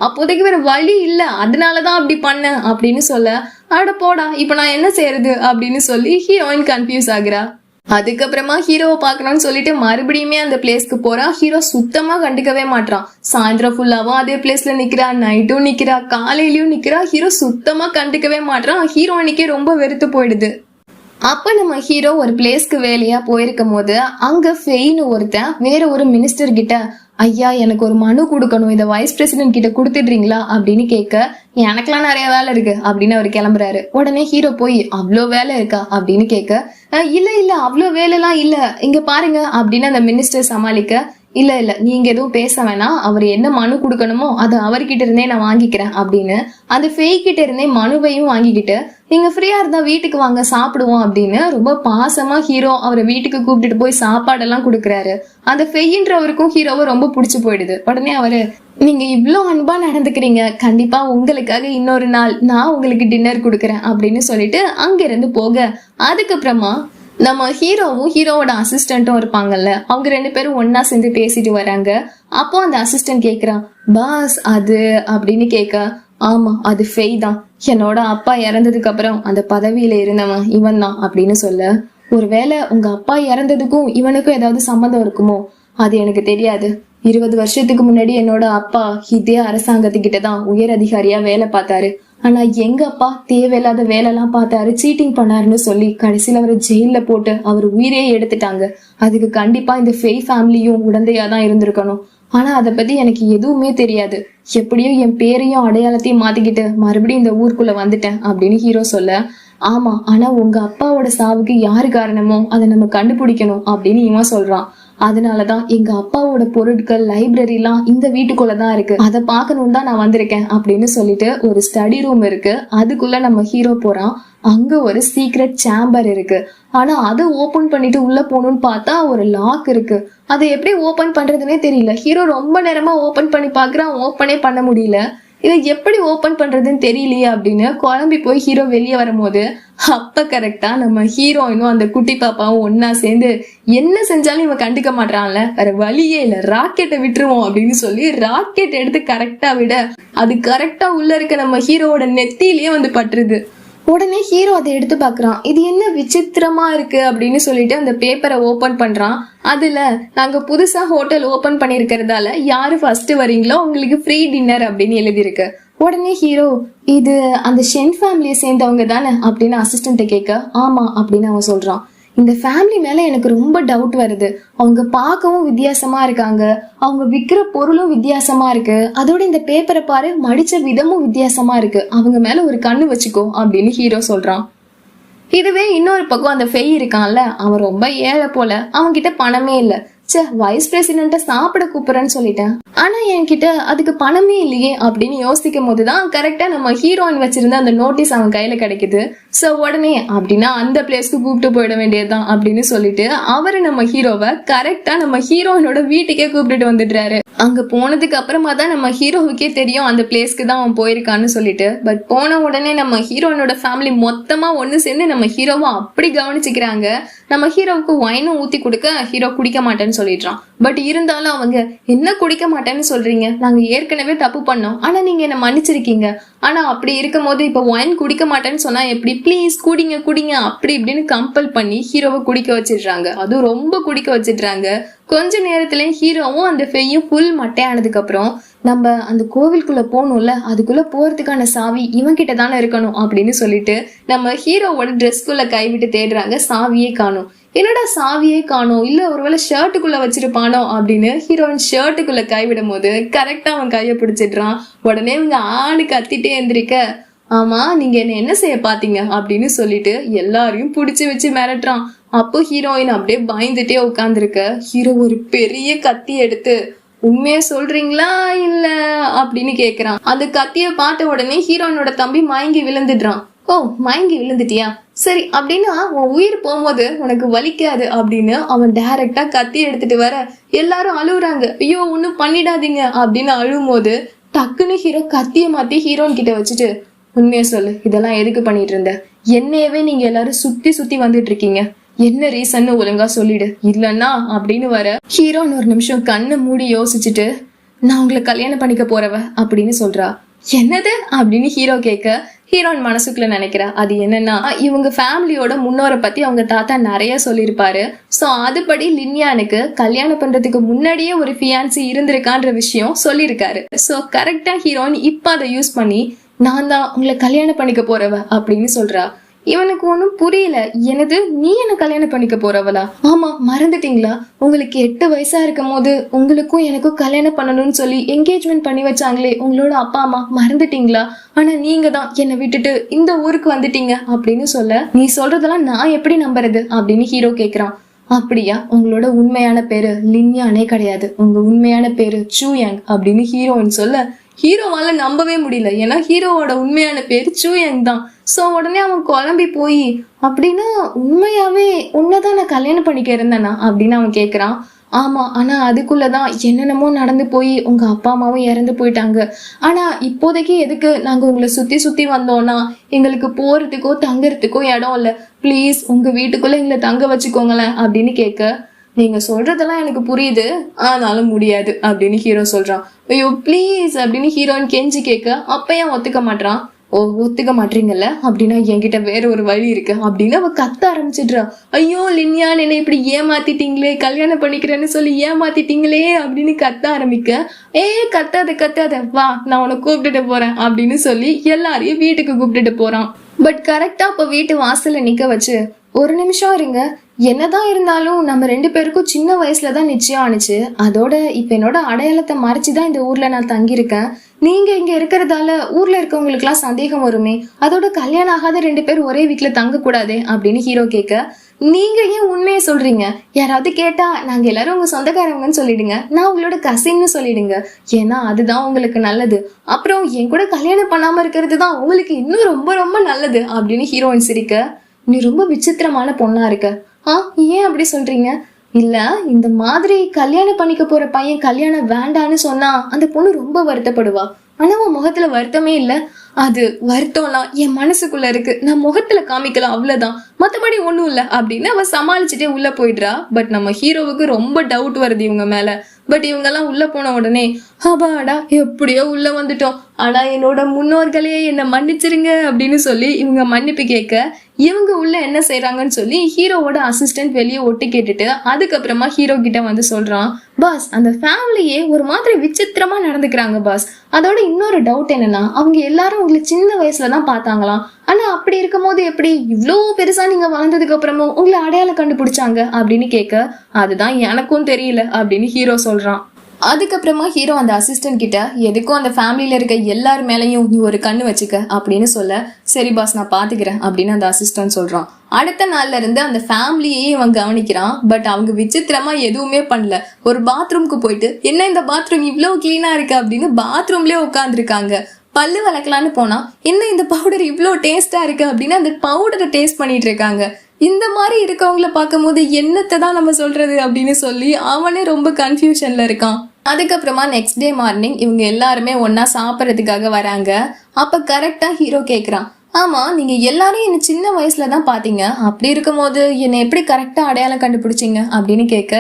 அப்போதைக்கு வேற வழி இல்ல, அதனாலதான் அப்படி பண்ண அப்படின்னு சொல்ல, அட போடா இப்ப நான் என்ன செய்யறது அப்படின்னு சொல்லி ஹீரோயின் கன்ஃபியூஸ் ஆகுறா. அதுக்கப்புறமா ஹீரோவை பாக்கணும்னு சொல்லிட்டு மறுபடியுமே அந்த பிளேஸ்க்கு போறா. ஹீரோ சுத்தமா கண்டுக்கவே மாட்டான். சாயந்தரம் ஃபுல்லாவும் அதே பிளேஸ்ல நிக்கிறா, நைட்டும் நிக்கிறா, காலையிலயும் நிக்கிறா. ஹீரோ சுத்தமா கண்டுக்கவே மாட்டான். ஹீரோயினுக்கே ரொம்ப வெறுத்து போயிடுது. அப்ப நம்ம ஹீரோ ஒரு பிளேஸ்க்கு வேலையா போயிருக்கும் போது அங்க ஃபெயின்னு ஒருத்தன் வேற ஒரு மினிஸ்டர் கிட்ட, ஐயா எனக்கு ஒரு மனு கொடுக்கணும், இதை வைஸ் பிரசிடென்ட் கிட்ட கொடுத்துடுறீங்களா அப்படின்னு கேட்க, எனக்கெல்லாம் நிறைய வேலை இருக்கு அப்படின்னு அவர் கிளம்புறாரு. உடனே ஹீரோ போய், அவ்வளோ வேலை இருக்கா அப்படின்னு கேட்க, இல்ல அவ்வளோ வேலைலாம் இல்ல, இங்க பாருங்க அப்படின்னு அந்த மினிஸ்டர் சமாளிக்க, இல்ல நீங்க எதுவும் பேச வேணாம், அவர் என்ன மனு கொடுக்கணுமோ அதை அவர்கிட்ட இருந்தே நான் வாங்கிக்கிறேன் அப்படின்னு அந்த ஃபெய் கிட்ட இருந்தே மனுவையும் வாங்கிக்கிட்டு, நீங்க ஃப்ரீயா இருந்தா வீட்டுக்கு வாங்க சாப்பிடுவோம் அப்படின்னு ரொம்ப பாசமா ஹீரோ அவரை வீட்டுக்கு கூப்பிட்டுட்டு போய் சாப்பாடெல்லாம் கொடுக்குறாரு. அந்த ஃபெய்ன்றவருக்கும் ஹீரோவை ரொம்ப பிடிச்சு போயிடுது. உடனே அவரு, நீங்க இவ்வளோ அன்பா நடந்துக்கிறீங்க, கண்டிப்பா உங்களுக்காக இன்னொரு நாள் நான் உங்களுக்கு டின்னர் கொடுக்குறேன் அப்படின்னு சொல்லிட்டு அங்கிருந்து போக, அதுக்கப்புறமா நம்ம ஹீரோவும் ஹீரோவோட அசிஸ்டன்ட்டும் இருப்பாங்கல்ல, அவங்க 2 பேரும் ஒன்னா சேர்ந்து பேசிட்டு வராங்க. அப்போ அந்த அசிஸ்டன்ட் கேக்குறான், பாஸ் அது அப்படின்னு கேட்க, ஆமா அது ஃபெய் தான், என்னோட அப்பா இறந்ததுக்கு அப்புறம் அந்த பதவியில இருந்தவன் இவன் தான் அப்படின்னு சொல்ல, ஒருவேளை உங்க அப்பா இறந்ததுக்கும் இவனுக்கும் ஏதாவது சம்மந்தம் இருக்குமோ, அது எனக்கு தெரியாது. 20 வருஷத்துக்கு முன்னாடி என்னோட அப்பா இதே அரசாங்கத்துக்கிட்ட தான் உயர் அதிகாரியா வேலை பார்த்தாரு. ஆனா எங்க அப்பா தேவையில்லாத வேலைலாம் பார்த்தாரு, சீட்டிங் பண்ணாருன்னு சொல்லி கடைசியில அவரை ஜெயில போட்டு அவர் உயிரே எடுத்துட்டாங்க. அதுக்கு கண்டிப்பா இந்த ஃபெய் ஃபேமிலியும் உடந்தையா தான் இருந்திருக்கணும். ஆனா அதை பத்தி எனக்கு எதுவுமே தெரியாது. எப்படியோ என் பேரையும் அடையாளத்தையும் மாத்திக்கிட்டு மறுபடியும் இந்த ஊருக்குள்ள வந்துட்டேன் அப்படின்னு ஹீரோ சொல்ல, ஆமா ஆனா உங்க அப்பாவோட சாவுக்கு யாரு காரணமோ அதை நம்ம கண்டுபிடிக்கணும் அப்படின்னு இவன் சொல்றான். அதனாலதான் எங்க அப்பாவோட பொருட்கள் லைப்ரரிலாம் இந்த வீட்டுக்குள்ளதான் இருக்கு, அதை பார்க்கணும்னு தான் நான் வந்திருக்கேன் அப்படின்னு சொல்லிட்டு ஒரு ஸ்டடி ரூம் இருக்கு. அதுக்குள்ள நம்ம ஹீரோ போறான். அங்க ஒரு சீக்ரெட் சேம்பர் இருக்கு. ஆனா அதை ஓபன் பண்ணிட்டு உள்ள போகணும்னு பார்த்தா ஒரு லாக் இருக்கு. அதை எப்படி ஓபன் பண்றதுன்னே தெரியல. ஹீரோ ரொம்ப நேரமா ஓபன் பண்ணி பாக்குறான், ஓபனே பண்ண முடியல. இதை எப்படி ஓபன் பண்றதுன்னு தெரியலையே அப்படின்னு குழம்பி போய் ஹீரோ வெளியே வரும்போது அப்ப கரெக்டா நம்ம ஹீரோயினும் அந்த குட்டி பாப்பாவும் ஒன்னா சேர்ந்து என்ன செஞ்சாலும் இவன் கண்டுக்க மாட்டான்ல, வேற வழியே இல்ல, ராக்கெட்டை விட்டுருவோம் அப்படின்னு சொல்லி ராக்கெட் எடுத்து கரெக்டா விட அது கரெக்டா உள்ள இருக்க நம்ம ஹீரோவோட நெத்தியிலேயே வந்து பட்டுருது. உடனே ஹீரோ அதை எடுத்து பாக்குறான். இது என்ன விசித்திரமா இருக்கு அப்படின்னு சொல்லிட்டு அந்த பேப்பரை ஓபன் பண்றான். அதுல நாங்க புதுசா ஹோட்டல் ஓபன் பண்ணிருக்கிறதால யாரு ஃபர்ஸ்ட் வரீங்களோ உங்களுக்கு ஃப்ரீ டின்னர் அப்படின்னு எழுதியிருக்கு. உடனே ஹீரோ இது அந்த ஷென் ஃபேமிலியை சேர்ந்தவங்க தானே அப்படின்னு அசிஸ்டன்ட்ட கேட்க ஆமா அப்படின்னு அவன் சொல்றான். இந்த ஃபேமிலி மேல எனக்கு ரொம்ப டவுட் வருது. அவங்க பார்க்கவும் வித்தியாசமா இருக்காங்க, அவங்க விற்கிற பொருளும் வித்தியாசமா இருக்கு, அதோட இந்த பேப்பரை பாரு, மடிச்ச விதமும் வித்தியாசமா இருக்கு, அவங்க மேல ஒரு கண்ணு வச்சுக்கோ அப்படின்னு ஹீரோ சொல்றான். இதுவே இன்னொரு பக்கம் அந்த ஃபெய் இருக்கான்ல, அவன் ரொம்ப ஏழை போல, அவன் கிட்ட பணமே இல்ல. வைஸ் பிரசிடென்ட்ட சாப்பிட கூப்பிடுறேன்னு சொல்லிட்டேன், ஆனா என்கிட்ட அதுக்கு பணமே இல்லையே அப்படின்னு யோசிக்கும் போதுதான் கரெக்டா நம்ம ஹீரோயின் வச்சிருந்த அந்த நோட்டீஸ் அவன் கையில கிடைக்குது. சோ உடனே அப்படின்னா அந்த பிளேஸ்க்கு கூப்பிட்டு போயிட வேண்டியதுதான் அப்படின்னு சொல்லிட்டு அவரு நம்ம ஹீரோவை கரெக்டா நம்ம ஹீரோயினோட வீட்டுக்கே கூப்பிட்டுட்டு வந்துடுறாரு. அங்க போனதுக்கு அப்புறமா தான் நம்ம ஹீரோவுக்கே தெரியும் அந்த பிளேஸ்க்கு தான் அவன் போயிருக்கான்னு சொல்லிட்டு. பட் போன உடனே நம்ம ஹீரோயினோட ஃபேமிலி மொத்தமா ஒண்ணு சேர்ந்து நம்ம ஹீரோவை அப்படி கவனிச்சுக்கிறாங்க. நம்ம ஹீரோவுக்கு ஒயினும் ஊத்தி கொடுக்க ஹீரோ குடிக்க மாட்டேன்னு சொல்லிடுறான். பட் இருந்தாலும் அவங்க என்ன குடிக்க மாட்டேன்னு சொல்றீங்க, நாங்க ஏற்கனவே தப்பு பண்ணோம், ஆனா நீங்க என்ன மன்னிச்சிருக்கீங்க, ஆனா அப்படி இருக்கும் போது இப்ப ஒயின் குடிக்க மாட்டேன்னு சொன்னா எப்படி, பிளீஸ் குடிங்க குடிங்க அப்படி இப்படின்னு கம்பல் பண்ணி ஹீரோவை குடிக்க வச்சிடுறாங்க. அதுவும் ரொம்ப குடிக்க வச்சிடுறாங்க. கொஞ்ச நேரத்துல ஹீரோவும் அந்த ஃபெய்யும் ஃபுல் மட்டையானதுக்கு அப்புறம் நம்ம அந்த கோவிலுக்குள்ள போகணும்ல, அதுக்குள்ள போறதுக்கான சாவி இவன் கிட்ட தானே இருக்கணும் அப்படின்னு சொல்லிட்டு நம்ம ஹீரோவோட ட்ரெஸ்க்குள்ள கைவிட்டு தேடுறாங்க. சாவியே காணும். என்னடா சாவியே காணும், இல்ல ஒருவேளை ஷர்ட்டுக்குள்ள வச்சிருப்பானோ அப்படின்னு ஹீரோயின் ஷர்ட்டுக்குள்ள கைவிடும் போது கரெக்டா அவன் கைய பிடிச்சிடுறான். உடனே இவங்க ஆணு கத்திட்டே எந்திரிக்க, ஆமா நீங்க என்ன செய்ய பாத்தீங்க அப்படின்னு சொல்லிட்டு எல்லாரையும் புடிச்சு வச்சு மிரட்டுறான். அப்போ ஹீரோயின் அப்படியே பயந்துட்டே உட்காந்துருக்க. ஹீரோ ஒரு பெரிய கத்தி எடுத்து உண்மைய சொல்றீங்களா இல்ல அப்படின்னு கேக்குறான். அந்த கத்திய பார்த்த உடனே ஹீரோயினோட தம்பி மயங்கி விழுந்துடுறான். ஓ மயங்கி விழுந்துட்டியா, சரி அப்படின்னா உன் உயிர் போகும்போது உனக்கு வலிக்காது அப்படின்னு அவன் டைரக்டா கத்தி எடுத்துட்டு வர எல்லாரும் அழுகுறாங்க. ஐயோ ஒன்னும் பண்ணிடாதீங்க அப்படின்னு அழுவும் போது டக்குன்னு ஹீரோ கத்திய மாத்தி ஹீரோயின் கிட்ட வச்சுட்டு உண்மைய சொல்லு, இதெல்லாம் எதுக்கு பண்ணிட்டு இருந்த, என்னையவே நீங்க எல்லாரும் சுத்தி சுத்தி வந்துட்டு இருக்கீங்க, என்ன ரீசன் ஒழுங்கா சொல்லிடு, இல்லன்னா அப்படின்னு வர ஹீரோன்னு ஒரு நிமிஷம் கண்ணை மூடி யோசிச்சுட்டு நான் உங்களை கல்யாணம் பண்ணிக்க போறவ அப்படின்னு சொல்றா. என்னது அப்படின்னு ஹீரோ கேட்க ஹீரோயின் மனசுக்குள்ள நினைக்கிறா அது என்னன்னா இவங்க ஃபேமிலியோட முன்னோரை பத்தி அவங்க தாத்தா நிறைய சொல்லியிருப்பாரு. சோ அதுபடி லின்யானுக்கு கல்யாணம் பண்றதுக்கு முன்னாடியே ஒரு ஃபியான்சி இருந்திருக்கான்ற விஷயம் சொல்லியிருக்காரு. சோ கரெக்டா ஹீரோயின் இப்ப அதை யூஸ் பண்ணி நான் தான் உங்களை கல்யாணம் பண்ணிக்க போறவ அப்படின்னு சொல்றா. இவனுக்கு ஒன்னும் புரியல. எனது நீ என்ன கல்யாணம் பண்ணிக்க போறவளா? ஆமா மறந்துட்டீங்களா, உங்களுக்கு 8 வயசா இருக்கும் போது உங்களுக்கும் எனக்கும் கல்யாணம் பண்ணணும்னு சொல்லி என்கேஜ்மெண்ட் பண்ணி வச்சாங்களே உங்களோட அப்பா அம்மா, மறந்துட்டீங்களா? ஆனா நீங்க தான் என்னை விட்டுட்டு இந்த ஊருக்கு வந்துட்டீங்க அப்படின்னு சொல்ல, நீ சொல்றதெல்லாம் நான் எப்படி நம்புறது அப்படின்னு ஹீரோ கேக்குறான். அப்படியா, உங்களோட உண்மையான பேரு லின்யானே கிடையாது, உங்க உண்மையான பேரு சூயங் அப்படின்னு ஹீரோயின் சொல்ல ஹீரோவால நம்பவே முடியல. ஏன்னா ஹீரோவோட உண்மையான பேரு சூயங் தான். சோ உடனே அவன் குழம்பி போய் அப்படின்னா உண்மையாவே உன்னதான் நான் கல்யாணம் பண்ணிக்க இருந்தேனா அப்படின்னு அவன் கேக்குறான். ஆமா, ஆனா அதுக்குள்ளதான் என்னென்னமோ நடந்து போய் உங்க அப்பா அம்மாவும் இறந்து போயிட்டாங்க. ஆனா இப்போதைக்கு எதுக்கு நாங்க உங்களை சுத்தி சுத்தி வந்தோம்னா எங்களுக்கு போறதுக்கோ தங்கறதுக்கோ இடம் இல்ல, பிளீஸ் உங்க வீட்டுக்குள்ள எங்களை தங்க வச்சுக்கோங்களேன் அப்படின்னு கேட்க, நீங்க சொல்றதெல்லாம் எனக்கு புரியுது ஆனாலும் முடியாது அப்படின்னு ஹீரோ சொல்றான். ஐயோ ப்ளீஸ் அப்படின்னு ஹீரோயின் கெஞ்சி கேட்க அப்ப ஏன் ஒத்துக்க மாட்டான். ஓ ஒத்துக்க மாட்டீங்கல்ல அப்படின்னா என்கிட்ட வேற ஒரு வழி இருக்கு அப்படின்னு அவ கத்த ஆரம்பிச்சிடுறா. ஐயோ லின்யான் என்னை இப்படி ஏமாத்திட்டீங்களே, கல்யாணம் பண்ணிக்கிறேன்னு சொல்லி ஏமாத்திட்டீங்களே அப்படின்னு கத்த ஆரம்பிக்க, கத்தாத வா நான் உன்னை கூப்பிட்டுட்டு போறேன் அப்படின்னு சொல்லி எல்லாரையும் வீட்டுக்கு கூப்பிட்டுட்டு போறான். பட் கரெக்டா அப்ப வீட்டு வாசல்ல நிக்க வச்சு, ஒரு நிமிஷம் இருங்க, என்னதான் இருந்தாலும் நம்ம 2 பேருக்கும் சின்ன வயசுலதான் நிச்சயம் ஆனிச்சு, அதோட இப்ப என்னோட அடையாளத்தை மறைச்சுதான் இந்த ஊர்ல நான் தங்கியிருக்கேன், நீங்க இங்க இருக்கிறதால ஊர்ல இருக்கவங்களுக்கு எல்லாம் சந்தேகம் வருமே, அதோட கல்யாணம் ஆகாத 2 பேர் ஒரே வீட்டுல தங்க கூடாதே அப்படின்னு ஹீரோ கேட்க, நீங்க ஏன் உண்மையை சொல்றீங்க? யாராவது கேட்டா நாங்க எல்லாரும் உங்க சொந்தக்காரவங்கன்னு சொல்லிடுங்க, நான் உங்களோட கசின்னு சொல்லிடுங்க. ஏன்னா அதுதான் உங்களுக்கு நல்லது. அப்புறம் என் கூட கல்யாணம் பண்ணாம இருக்கிறது தான் உங்களுக்கு இன்னும் ரொம்ப ரொம்ப நல்லது அப்படின்னு ஹீரோயின் சிரிக்க, நீ ரொம்ப விசித்திரமான பொண்ணா இருக்க. ஏன் அப்படி சொல்றீங்க? இல்ல, இந்த மாதிரி கல்யாணம் பண்ணிக்க போற பையன் கல்யாணம் வேண்டான்னு சொன்னா அந்த பொண்ணு ரொம்ப வருத்தப்படுவா. ஆனா உன் முகத்துல வருத்தமே இல்ல. அது வருத்தம்லாம் என் மனசுக்குள்ள இருக்கு, நான் முகத்துல காமிக்கலாம், அவ்வளவுதான், மத்தபடி ஒண்ணும் இல்ல அப்படின்னு அவ சமாளிச்சுட்டே உள்ள போயிடுறா. பட் நம்ம ஹீரோவுக்கு ரொம்ப டவுட் வருது இவங்க மேல. பட் இவங்க எல்லாம் உள்ள போன உடனே அப்பாடா எப்படியோ உள்ள வந்துட்டோம், ஆனா என்னோட முன்னோர்களே என்னை மன்னிச்சிருங்க அப்படின்னு சொல்லி இவங்க மன்னிப்பு கேட்க, இவங்க உள்ள என்ன செய்யறாங்கன்னு சொல்லி ஹீரோவோட அசிஸ்டன்ட் வெளியே ஒட்டு கேட்டுட்டு அதுக்கப்புறமா ஹீரோ கிட்ட வந்து சொல்றான், பாஸ் அந்த ஃபேமிலியே ஒரு மாதிரி விசித்திரமா நடந்துக்கிறாங்க பாஸ். அதோட இன்னொரு டவுட் என்னன்னா, அவங்க எல்லாரும் உங்களை சின்ன வயசுலதான் பார்த்தாங்களாம். ஆனா அப்படி இருக்கும் போது எப்படி இவ்வளோ பெருசா நீங்க வளர்ந்ததுக்கு அப்புறமும் உங்களை அடையாளம் கண்டுபிடிச்சாங்க அப்படின்னு கேட்க, அதுதான் எனக்கும் தெரியல அப்படின்னு ஹீரோ சொல்றான். அதுக்கப்புறமா ஹீரோ அந்த அசிஸ்டன்ட் கிட்ட, எதுக்கும் அந்த ஃபேமிலியில இருக்க எல்லார் மேலையும் நீ ஒரு கண்ணு வச்சுக்க அப்படின்னு சொல்ல, சரி பாஸ் நான் பாத்துக்கிறேன் அப்படின்னு அந்த அசிஸ்டன்ட் சொல்றான். அடுத்த நாள்ல இருந்து அந்த ஃபேமிலியே இவன் கவனிக்கிறான். பட் அவங்க விசித்திரமா எதுவுமே பண்ணல. ஒரு பாத்ரூம்க்கு போயிட்டு, என்ன இந்த பாத்ரூம் இவ்வளவு கிளீனா இருக்கு அப்படின்னு பாத்ரூம்லயே உட்காந்துருக்காங்க. பல்லு வளர்க்கலான்னு போனா, என்ன இந்த பவுடர் இவ்வளோ டேஸ்டா இருக்கு அப்படின்னு அந்த பவுடரை டேஸ்ட் பண்ணிட்டு இருக்காங்க. இந்த மாதிரி இருக்கவங்கள பார்க்கும் போது என்னத்தை தான் நம்ம சொல்றது அப்படின்னு சொல்லி அவனே ரொம்ப கன்ஃபியூஷன்ல இருக்கான். அதுக்கப்புறமா நெக்ஸ்ட் டே மார்னிங் இவங்க எல்லாருமே ஒன்னா சாப்பிட்றதுக்காக வராங்க. அப்ப கரெக்டா ஹீரோ கேக்குறான், ஆமா நீங்க எல்லாரும் என்ன சின்ன வயசுலதான் பாத்தீங்க, அப்படி இருக்கும் போது என்னை எப்படி கரெக்டா அடையாளம் கண்டுபிடிச்சிங்க அப்படின்னு கேட்க,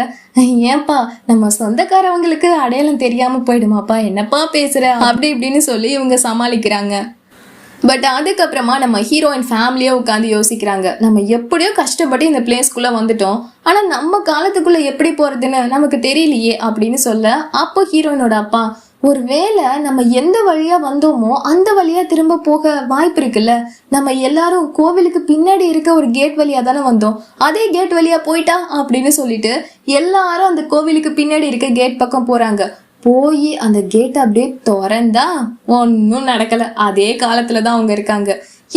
ஏன்பா நம்ம சொந்தக்காரவங்களுக்கு அடையாளம் தெரியாம போயிடுமாப்பா, என்னப்பா பேசுற அப்படி இப்படின்னு சொல்லி இவங்க சமாளிக்கிறாங்க. பட் அதுக்கப்புறமா நம்ம ஹீரோயின் ஃபேமிலியே உட்காந்து யோசிக்கிறாங்க, நம்ம எப்படியோ கஷ்டப்பட்டு இந்த பிளேஸ்க்குள்ள வந்துட்டோம், ஆனா நம்ம காலத்துக்குள்ள எப்படி போறதுன்னு நமக்கு தெரியலையே அப்படின்னு சொல்ல, அப்போ ஹீரோயினோட அப்பா, ஒருவேளை நம்ம எந்த வழியா வந்தோமோ அந்த வழியா திரும்ப போக வாய்ப்பு இருக்குல்ல, நம்ம எல்லாரும் கோவிலுக்கு பின்னாடி இருக்க ஒரு கேட் வழியா தானே வந்தோம், அதே கேட் வழியா போயிட்டா அப்படின்னு சொல்லிட்டு எல்லாரும் அந்த கோவிலுக்கு பின்னாடி இருக்க கேட் பக்கம் போறாங்க. போய் அந்த கேட் அப்படியே திறந்தா ஒன்னும் நடக்கல. அதே காலத்துலதான் அவங்க இருக்காங்க.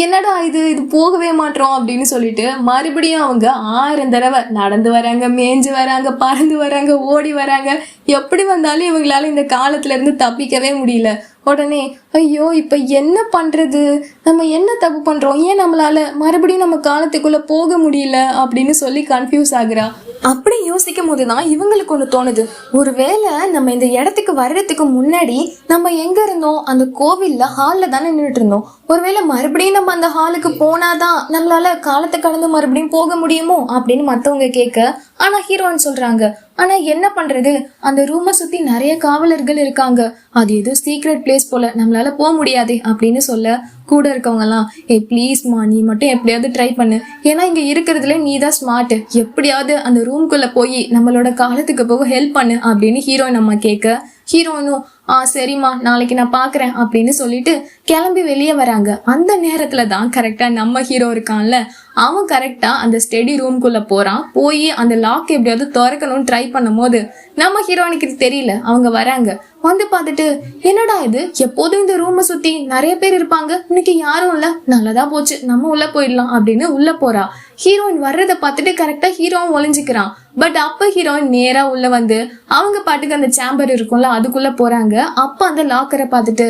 என்னடா இது போகவே மாட்டோம் அப்படின்னு சொல்லிட்டு மறுபடியும் அவங்க 1000 தடவை நடந்து வராங்க, மேய்ஞ்சு வராங்க, பறந்து வராங்க, ஓடி வராங்க. எப்படி வந்தாலும் இவங்களால இந்த காலத்துல இருந்து தப்பிக்கவே முடியல. உடனே ஐயோ இப்ப என்ன பண்றது, நம்ம என்ன தப்பு பண்றோம், ஏன் நம்மளால மறுபடியும் நம்ம காலத்துக்குள்ள போக முடியல அப்படின்னு சொல்லி கன்ஃபியூஸ் ஆகுறா. அப்படி யோசிக்கும் போதுதான் இவங்களுக்கு ஒண்ணு தோணுது, ஒருவேளை நம்ம இந்த இடத்துக்கு வர்றதுக்கு முன்னாடி நம்ம எங்க இருந்தோம், அந்த கோவில்ல ஹால்ல தானே நின்றுட்டு இருந்தோம், ஒருவேளை மறுபடியும் நம்ம அந்த ஹாலுக்கு போனாதான் நம்மளால காலத்தை கடந்து மறுபடியும் போக முடியுமோ அப்படின்னு மத்தவங்க கேட்க, ஆனா ஹீரோன்னு சொல்றாங்க, ஆனா என்ன பண்றது, அந்த ரூமை சுத்தி நிறைய காவலர்கள் இருக்காங்க, அது ஏதோ சீக்ரெட் பிளேஸ் போல, நம்மளால போக முடியாது அப்படின்னு சொல்ல, கூட இருக்கவங்க எல்லாம் ப்ளீஸ்மா நீ மட்டும் எப்படியாவது ட்ரை பண்ணு, ஏன்னா இங்க இருக்கிறதுல நீ தான் ஸ்மார்ட், எப்படியாவது அந்த ரூம்குள்ள போய் நம்மளோட காலத்துக்கு போக ஹெல்ப் பண்ணு அப்படின்னு ஹீரோயின் நம்ம கேட்க, ஹீரோயினும் சரிம்மா நாளைக்கு நான் பாக்குறேன் அப்படின்னு சொல்லிட்டு கிளம்பி வெளியே வராங்க. அந்த நேரத்துல தான் கரெக்டா நம்ம ஹீரோ இருக்கான்ல, அவன் கரெக்டா அந்த ஸ்டடி ரூம்குள்ள போறான். போய் அந்த லாக் எப்படியாவது திறக்கணும்னு ட்ரை பண்ணும் போது நம்ம ஹீரோயினுக்கு இது தெரியல. அவங்க வராங்க, வந்து பார்த்துட்டு என்னடா இது, எப்போதும் இந்த ரூமை சுத்தி நிறைய பேர் இருப்பாங்க, இன்னைக்கு யாரும் இல்ல, நல்லதா போச்சு நம்ம உள்ள போயிடலாம் அப்படின்னு உள்ள போறா. ஹீரோயின் வர்றதை பார்த்துட்டு கரெக்டா ஹீரோவும் ஒளிஞ்சுக்கிறான். பட் அப்ப ஹீரோயின் நேரா உள்ள வந்து அவங்க பாட்டுக்கு அந்த சேம்பர் இருக்கும்ல அதுக்குள்ள போறாங்க. அப்ப அந்த லாக்கரை பார்த்துட்டு,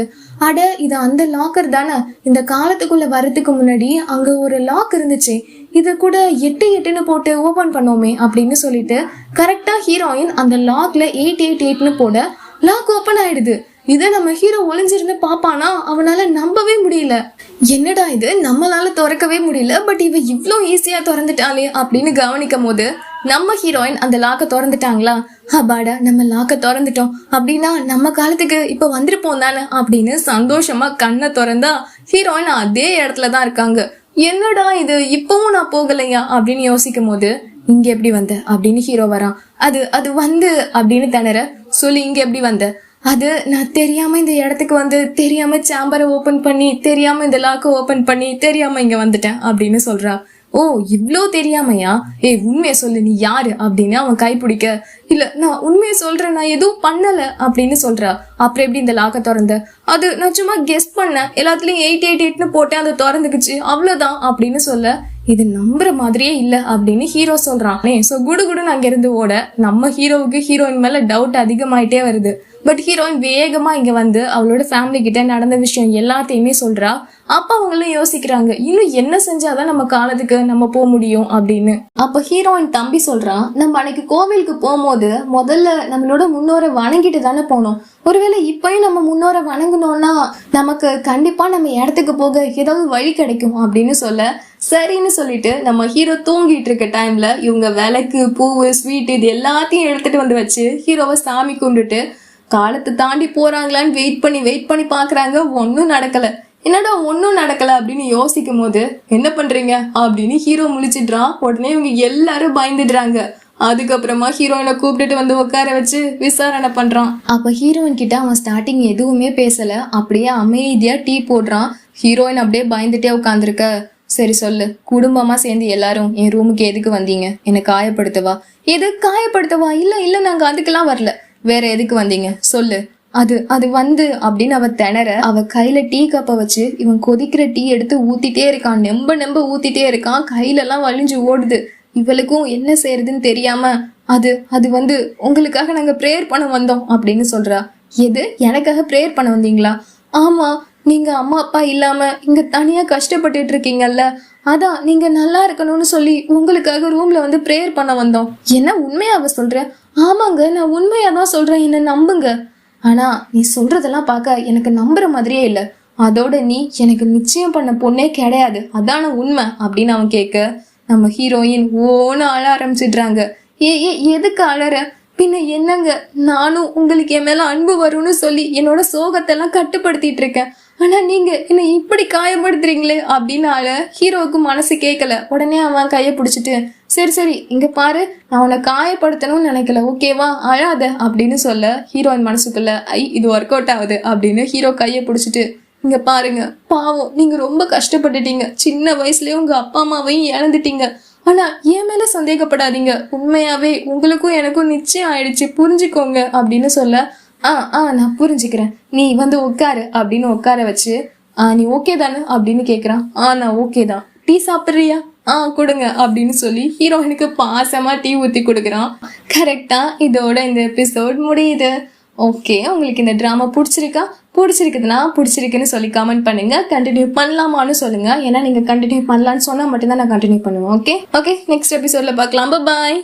அட இது அந்த லாக்கர் தானே, இந்த காலத்துக்குள்ள வர்றதுக்கு முன்னாடி அங்க ஒரு லாக் இருந்துச்சு, இத கூட 8 போட்டு ஓபன் பண்ணோமே அப்படின்னு சொல்லிட்டு கரெக்டா ஹீரோயின் அந்த லாக்ல 888 போட லாக் ஓபன் ஆயிடுது. இதை நம்ம ஹீரோ ஒளிஞ்சிருந்து பாப்பானா அவனால நம்பவே முடியல. என்னடா இது நம்மளால திறக்கவே முடியல, பட் இவ இவ்வளோ ஈஸியா திறந்துட்டாலே அப்படின்னு கவனிக்கும் போது நம்ம ஹீரோயின் அந்த லாக்க திறந்துட்டாங்களா, அப்பாடா நம்ம லாக்க திறந்துட்டோம் அப்படின்னா நம்ம காலத்துக்கு இப்ப வந்திருப்போம் தானே அப்படின்னு சந்தோஷமா கண்ணை திறந்தா ஹீரோயின் அதே இடத்துலதான் இருக்காங்க. என்னடா இது இப்பவும் நான் போகலையா அப்படின்னு யோசிக்கும் போது, இங்க எப்படி வந்த அப்படின்னு ஹீரோ வரான். அது வந்து அப்படின்னு திணற சொல்லி, இங்க எப்படி வந்த, அது நான் தெரியாம இந்த இடத்துக்கு வந்து தெரியாம சேம்பரை ஓபன் பண்ணி தெரியாம இந்த லாக்க ஓபன் பண்ணி தெரியாம இங்க வந்துட்டேன் அப்படின்னு சொல்றா. ஓ இவ்ளோ தெரியாமையா, உண்மையை சொல்லு நீ யாரு அப்படின்னு அவன் கைப்பிடிக்க, இல்ல நான் உண்மையை சொல்றேன் நான் எதுவும் பண்ணல அப்படின்னு சொல்றா. அப்புறம் எப்படி இந்த லாக்க திறந்த, அது நான் சும்மா கெஸ் பண்ணேன், எல்லாத்துலயும் 888 போட்டேன், அது திறந்துக்குச்சு அவ்வளவுதான் அப்படின்னு சொல்ல, இது நம்புற மாதிரியே இல்ல அப்படின்னு ஹீரோ சொல்றான். சோ குடுகுடுன்னு அங்க இருந்து ஓட நம்ம ஹீரோவுக்கு ஹீரோயின் மேல டவுட் அதிகமாயிட்டே வருது. பட் ஹீரோயின் வேகமா இங்க வந்து அவளோட ஃபேமிலி கிட்ட நடந்த விஷயம் எல்லாத்தையுமே சொல்றா. அப்ப அவங்களும் யோசிக்கிறாங்க, இன்னும் என்ன செஞ்சாதான் நம்ம காலத்துக்கு நம்ம போக முடியும் அப்படின்னு. அப்ப ஹீரோயின் தம்பி சொல்றான், நம்ம அன்னைக்கு கோவிலுக்கு போகும்போது முதல்ல நம்மளோட முன்னோரை வணங்கிட்டு தானே போனோம். ஒருவேளை இப்பயும் நம்ம முன்னோரை வணங்கணும்னா நமக்கு கண்டிப்பா நம்ம இடத்துக்கு போக ஏதாவது வழி கிடைக்கும் அப்படின்னு சொல்ல, சரின்னு சொல்லிட்டு நம்ம ஹீரோ தூங்கிட்டு இருக்க டைம்ல இவங்க விளக்கு, பூவு, ஸ்வீட் இது எல்லாத்தையும் எடுத்துட்டு வந்து வச்சு ஹீரோவை சாமி கும்பிட்டுட்டு காலத்தை தாண்டி போறாங்களான்னு வெயிட் பண்ணி பாக்குறாங்க. ஒன்னும் நடக்கல. என்னடா ஒன்னும் நடக்கல அப்படின்னு யோசிக்கும் போது, என்ன பண்றீங்க அப்படின்னு ஹீரோ முழிச்சிடுறான். உடனே இவங்க எல்லாரும் பயந்துடுறாங்க. அதுக்கப்புறமா ஹீரோயினை கூப்பிட்டுட்டு வந்து உட்கார வச்சு விசாரணை பண்றான். அப்ப ஹீரோயின் கிட்ட அவன் ஸ்டார்டிங் எதுவுமே பேசல, அப்படியே அமைதியா டீ போடுறான். ஹீரோயின் அப்படியே பயந்துட்டே உட்காந்துருக்க. சரி சொல்லு, குடும்பமா சேர்ந்து எல்லாரும் என் ரூமுக்கு எதுக்கு வந்தீங்க? என்னை காயப்படுத்தவா? எது காயப்படுத்தவா? இல்ல நாங்க அதுக்கெல்லாம் வரல. வேற எதுக்கு வந்தீங்க சொல்லு. அது வந்து அப்படின்னு அவ திணற, அவ கையில டீ கப்பை வச்சு இவன் கொதிக்கிற டீ எடுத்து ஊத்திட்டே இருக்கான். நெம்ப ஊத்திட்டே இருக்கான். கையில எல்லாம் வலிஞ்சு ஓடுது. இவளுக்கும் என்ன செய்யறதுன்னு தெரியாம அது வந்து உங்களுக்காக நாங்க ப்ரேயர் பண்ண வந்தோம் அப்படின்னு சொல்றா. எது, எனக்காக ப்ரேயர் பண்ண வந்தீங்களா? ஆமா, நீங்க அம்மா அப்பா இல்லாம இங்க தனியா கஷ்டப்பட்டுட்டு இருக்கீங்கல்ல, அதான் நீங்க நல்லா இருக்கணும்னு சொல்லி உங்களுக்காக ரூம்ல வந்து ப்ரேயர் பண்ண வந்தோம். என்ன உண்மையாவ சொல்ற? ஆமாங்க, நான் உண்மையாதான் சொல்றேன், என்ன நம்புங்க. ஆனா நீ சொல்றதெல்லாம் பார்க்க எனக்கு நம்புற மாதிரியே இல்ல. அதோட நீ எனக்கு நிச்சயம் பண்ண பொண்ணே கிடையாது, அதான உண்மை அப்படின்னு அவன் கேட்க, நம்ம ஹீரோயின் ஓன்னு அழ ஆரம்பிச்சிடுறாங்க. எதுக்கு அழற? பின்ன என்னங்க, நானும் உங்களுக்கு என் மேல அன்பு வரும்னு சொல்லி என்னோட சோகத்தை எல்லாம் கட்டுப்படுத்திட்டு இருக்கேன். ஆனா நீங்க என்ன இப்படி காயப்படுத்துறீங்களே அப்படின்னு ஹீரோவுக்கு மனசு கேட்கல. உடனே அவன் கையை பிடிச்சிட்டு, சரி இங்க பாரு, நான் உன்னை காயப்படுத்தணும்னு நினைக்கல, ஓகேவா, அழாத அப்படின்னு சொல்ல, ஹீரோயின் மனசுக்குள்ள இது ஒர்க் அவுட் ஆகுது அப்படின்னு ஹீரோ கையை பிடிச்சிட்டு, இங்க பாருங்க, பாவம் நீங்க ரொம்ப கஷ்டப்பட்டுட்டீங்க, சின்ன வயசுலயே உங்க அப்பா அம்மாவையும் இழந்துட்டீங்க. ஆனா என் மேல சந்தேகப்படாதீங்க, உண்மையாவே உங்களுக்கும் எனக்கும் நிச்சயம் ஆயிடுச்சு, புரிஞ்சுக்கோங்க அப்படின்னு சொல்ல, நான் புரிஞ்சுக்கிறேன், நீ வந்து உட்காரு அப்படின்னு உட்கார வச்சு, நீ ஓகே தானே அப்படின்னு கேக்குறான். நான் ஓகே தான். டீ சாப்பிடுறியா? கொடுங்க அப்படின்னு சொல்லி ஹீரோயினுக்கு பாசமா டீ ஊத்தி கொடுக்குறான். கரெக்டா இதோட இந்த எபிசோட் முடியுது. ஓகே, உங்களுக்கு இந்த டிராமா பிடிச்சிருக்குதுன்னா பிடிச்சிருக்குன்னு சொல்லி கமெண்ட் பண்ணுங்க. கண்டினியூ பண்ணலாமான்னு சொல்லுங்க. ஏன்னா நீங்க கண்டினியூ பண்ணலான்னு சொன்னா மட்டும்தான் நான் கண்டினியூ பண்ணுவேன். ஓகே, நெக்ஸ்ட் எபிசோட்ல பார்க்கலாம். பாய்.